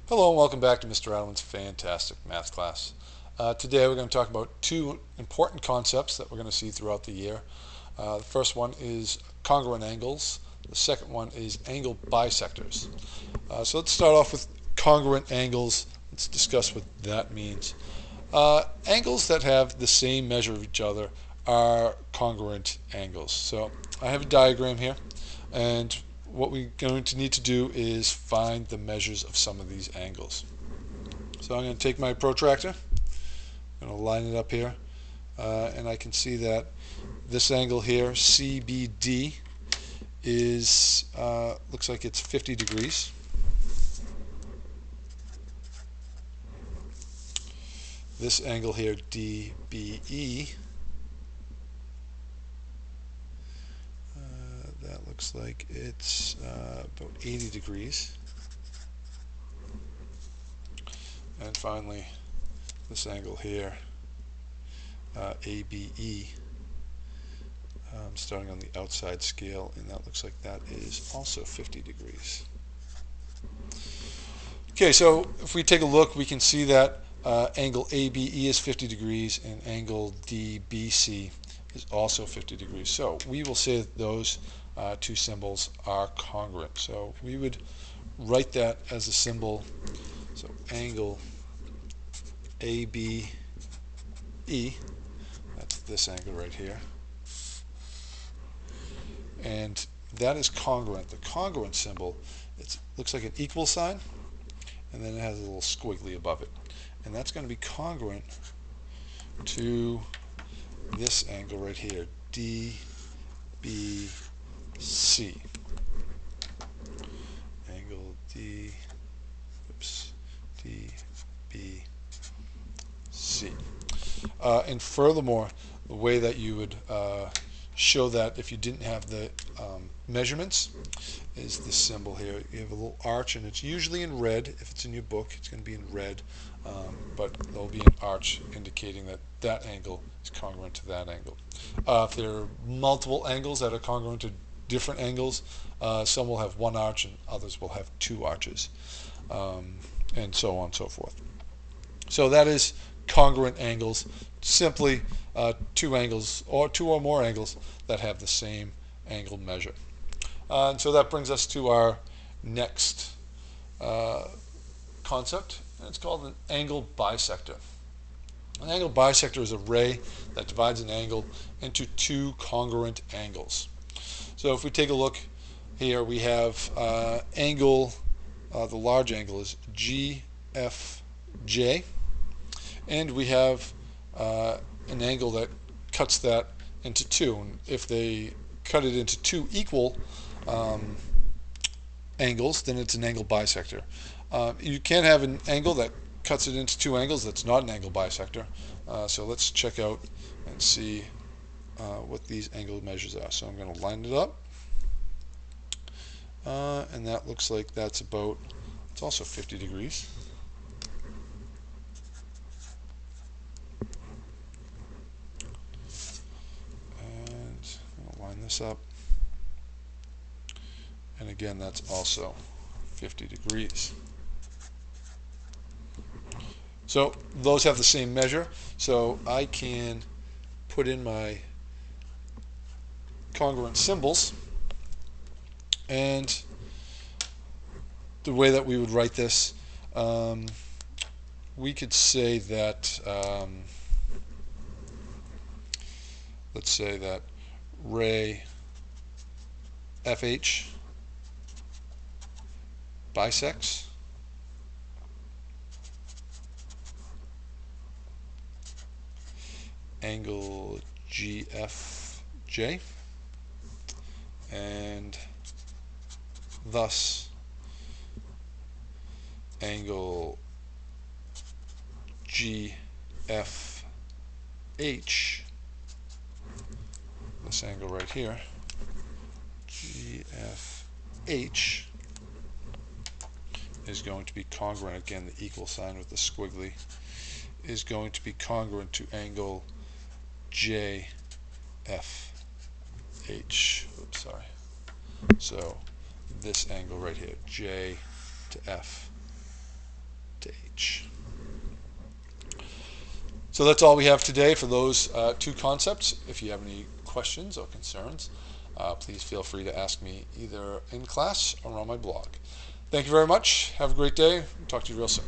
Hello and welcome back to Mr. Adam's fantastic math class. Today we're going to talk about two important concepts that we're going to see throughout the year. The first one is congruent angles. The second one is angle bisectors. So let's start off with congruent angles. Let's discuss what that means. Angles that have the same measure of each other are congruent angles. So I have a diagram here, and what we're going to need to do is find the measures of some of these angles. So I'm going to take my protractor, I'm going to line it up here, and I can see that this angle here, CBD, is looks like it's 50 degrees. This angle here, DBE, that looks like it's about 80 degrees. And finally, this angle here, ABE, starting on the outside scale, and that looks like that is also 50 degrees. Okay, so if we take a look, we can see that angle ABE is 50 degrees and angle DBC is also 50 degrees. So we will say that those two symbols are congruent. So we would write that as a symbol. So angle ABE, that's this angle right here, and that is congruent. The congruent symbol, it looks like an equal sign, and then it has a little squiggly above it, and that's going to be congruent to this angle right here, DBC. Angle DBC. And furthermore, the way that you would show that if you didn't have the measurements is this symbol here. You have a little arch, and it's usually in red. If it's in your book, it's going to be in red, but there'll be an arch indicating that that angle is congruent to that angle. If there are multiple angles that are congruent to different angles, some will have one arch and others will have two arches, and so on and so forth. So that is congruent angles, simply two angles or two or more angles that have the same angle measure. And so that brings us to our next concept, and it's called an angle bisector. An angle bisector is a ray that divides an angle into two congruent angles. So if we take a look here, we have angle, the large angle is GFJ, and we have an angle that cuts that into two. And if they cut it into two equal angles, then it's an angle bisector. You can have an angle that cuts it into two angles that's not an angle bisector. So let's check out and see what these angle measures are. So I'm going to line it up, and that looks like that's about, it's also 50 degrees. And I'll line this up, and again that's also 50 degrees. So those have the same measure, so I can put in my congruent symbols, and the way that we would write this, we could say that, let's say that ray FH bisects angle GFJ, and thus angle GFH, this angle right here, GFH, is going to be congruent, again the equal sign with the squiggly, is going to be congruent to angle JFH. Oops, sorry. So this angle right here, J to F. h. So that's all we have today for those two concepts. If you have any questions or concerns, please feel free to ask me either in class or on my blog. Thank you very much. Have a great day. Talk to you real soon.